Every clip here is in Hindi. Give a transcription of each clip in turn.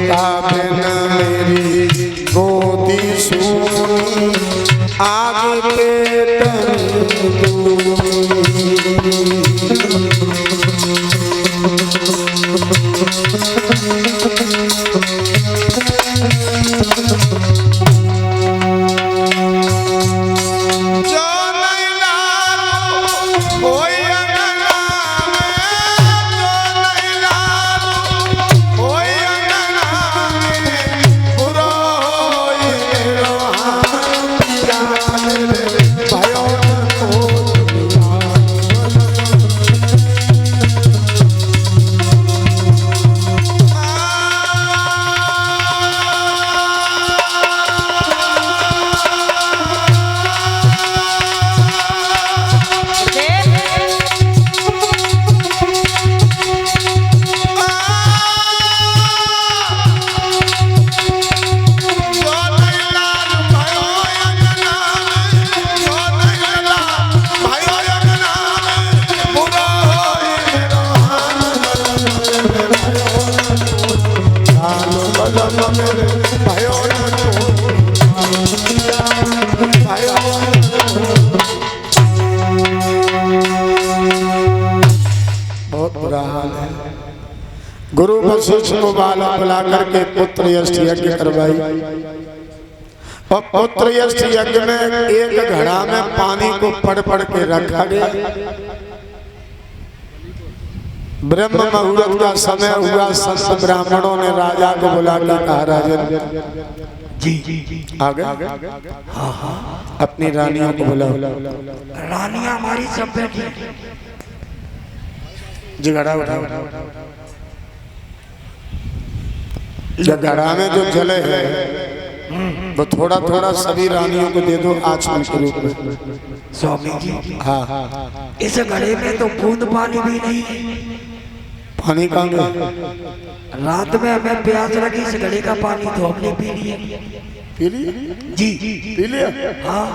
काबिन मेरी गोदी सूनी आग पेट गुरु वशिष्ठ को बालक बुला करके पुत्र यष्ट यज्ञ करवाई और पुत्र यष्ट यज्ञ में एक घड़ा में पानी को पड़ पड़ के रखा गया। ब्रह्म मुहूर्त का समय हुआ। संत ब्राह्मणों ने राजा को बुला के कहा, राजन जी आ गए? हाँ, अपनी रानियों को बुलाओ। रानियां हमारी सब बैठी जी, घड़ा उठाओ। घड़ा में जो जले है वो थोड़ा थोड़ा सभी रानियों को दे दो आचमन के रूप में। स्वामी जी, हाँ, इस घड़े में तो बूंद पानी भी नहीं है। पानी कहाँ गया? रात में हमें प्यास लगी, इस घड़े का पानी तो हमने पी लिया। पी लिया? जी पी लिया? हाँ।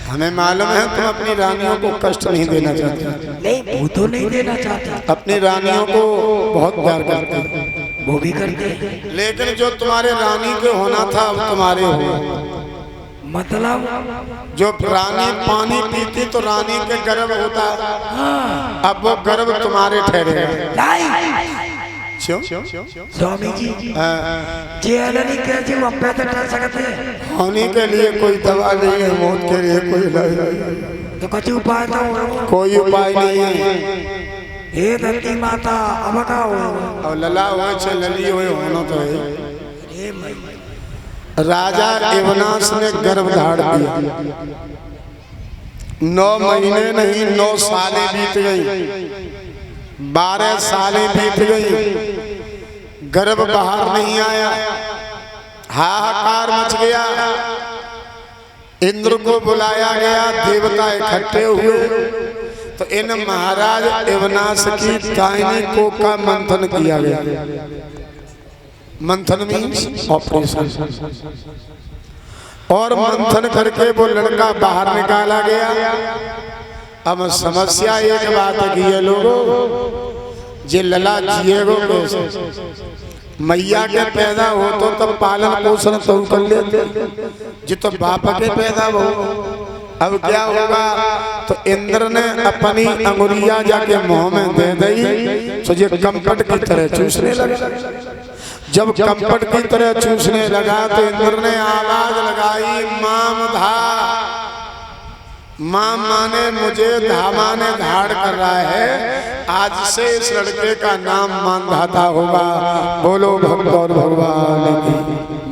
हमें मालूम है तुम अपनी रानियों को कष्ट नहीं देना चाहते। नहीं, वो तो नहीं देना चाहते। अपनी रानियों को बहुत प्यार करते, वो भी करते हैं। लेकिन जो तुम्हारे रानी के होना था अब तुम्हारे हो। मतलब जो रानी पानी पीती तो रानी के गर्भ होता, अब वो गर्भ तुम्हारे ठहरे। स्वामी जी, कैसे सकते हैं? होने के लिए कोई दवा नहीं है, मौत के लिए कोई इलाज नहीं। तो कुछ उपाय तो कोई उपाय नहीं है। हे धरती माता अब का हो और लला हुए छे लली हुए होना तो है। राजा एवनास ने गर्भ धार दिया। 9 महीने नहीं 9 सालें बीत गई, 12 सालें बीत गई, गर्भ बाहर नहीं आया। हाहाकार मच गया। इंद्र को बुलाया गया, देवता इकट्ठे हुए तो इन महाराज एवनास की कायनी को का मंथन किया गया। मंथन मीन्स ऑपरेशन। और मंथन करके वो लड़का बाहर निकाला गया। अब समस्या एक बात की है लोगों, जे लला जिएगो कैसे? मैया के पैदा हो तो तब पालन पोषण तो कर लेते, जो तो बाप के पैदा हो। अब क्या होगा? तो इंद्र ने अपनी अंगुलियां जाके मुंह में दे दी तो ये कंपट की तरह चूसने लगा। जब कंपट की तरह चूसने लगा तो इंद्र ने आवाज लगाई, माम धा। मां माने मुझे, धामा ने धाड़ कर रहा है। आज से इस लड़के का नाम मानधाता होगा। बोलो भक्त और भगवान की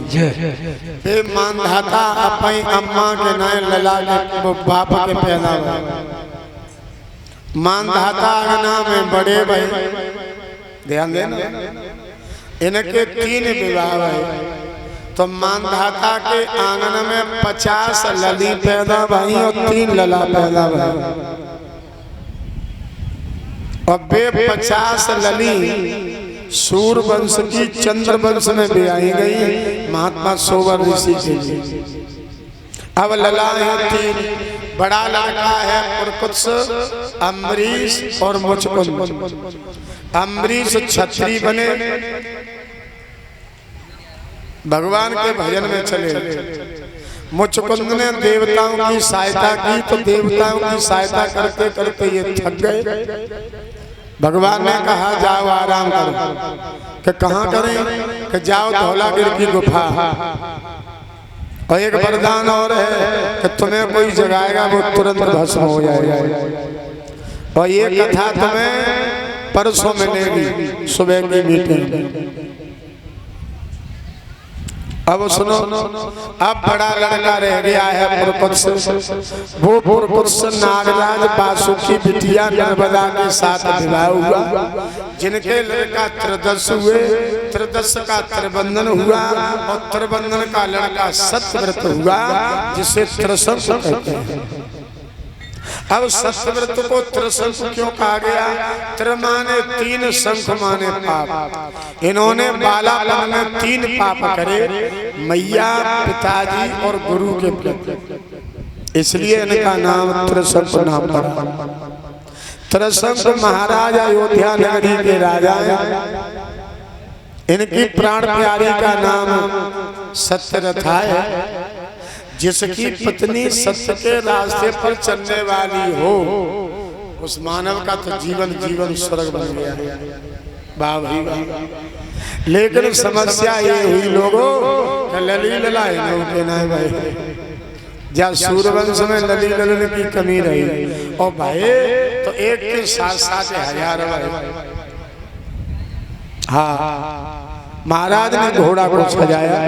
जय। मानधाता अपनी अम्मा के नए लला के वो बाप के पैदा हुआ। मानधाता का नाम है बड़े भाई, ध्यान देना। इनके 3 विवाह है। तो मानधाता के आंगन में 50 लली पैदा भई और 3 लला पैदा भई। और वे 50 लली सूर वंश की चंद्र वंश में ब्याही गई महात्मा सोवर ऋषि के लिए। अब लला है 3, बड़ा लड़का है पुरकुत्स, अम्बरीश और मुचकुंद। अम्बरीश छत्री बने, भगवान के भजन में चले। मुचकुंद ने देवताओं की सहायता की तो देवताओं की सहायता करते करते ये थक गए। भगवान ने कहा जाओ आराम करो। कि कहाँ करें? कि जाओ धौलागिरी की गुफा। और एक वरदान और है कि तुम्हें कोई जगाएगा वो तुरंत भस्म हो जाएगा। और ये कथा तुम्हें परसों मिलेगी सुबह की मीटिंग। अब सुनो, अब बड़ा लड़का रह गया है पुरपुरुष। वो पुरपुरुष नागराज बासुकी बिटिया नर्मदा के साथ विवाह हुआ। जिनके लड़का त्रिदश हुए, त्रिदश का त्रिबंधन हुआ और त्रिबंधन का लड़का सत्यव्रत हुआ, जिसे त्रिशंकु कहते हैं। अब सत्यव्रत को त्रिशंकु क्यों कहा गया? त्र माने तीन, शंख माने पाप। इन्होंने बालापन में 3 पाप करे, मैया, पिताजी और गुरु के प्रति, इसलिए इनका नाम त्रिशंकु नाम पड़ा। त्रिशंकु महाराज अयोध्या नगरी के राजा हैं। इनकी प्राण प्यारी का नाम सत्यरथा है। जिसकी पत्नी सत्य के रास्ते पर चलने वाली हो, उस मानव का तो जीवन जीवन स्वर्ग बन गया। वाह भाई वाह। लेकिन समस्या ये हुई लोगों, लली ललाए भाई, जब सूर्यवंश में लली ललन की कमी रही और भाई तो एक के साथ साथ 1000 भाई। हाँ, महाराज ने घोड़ा को सजाया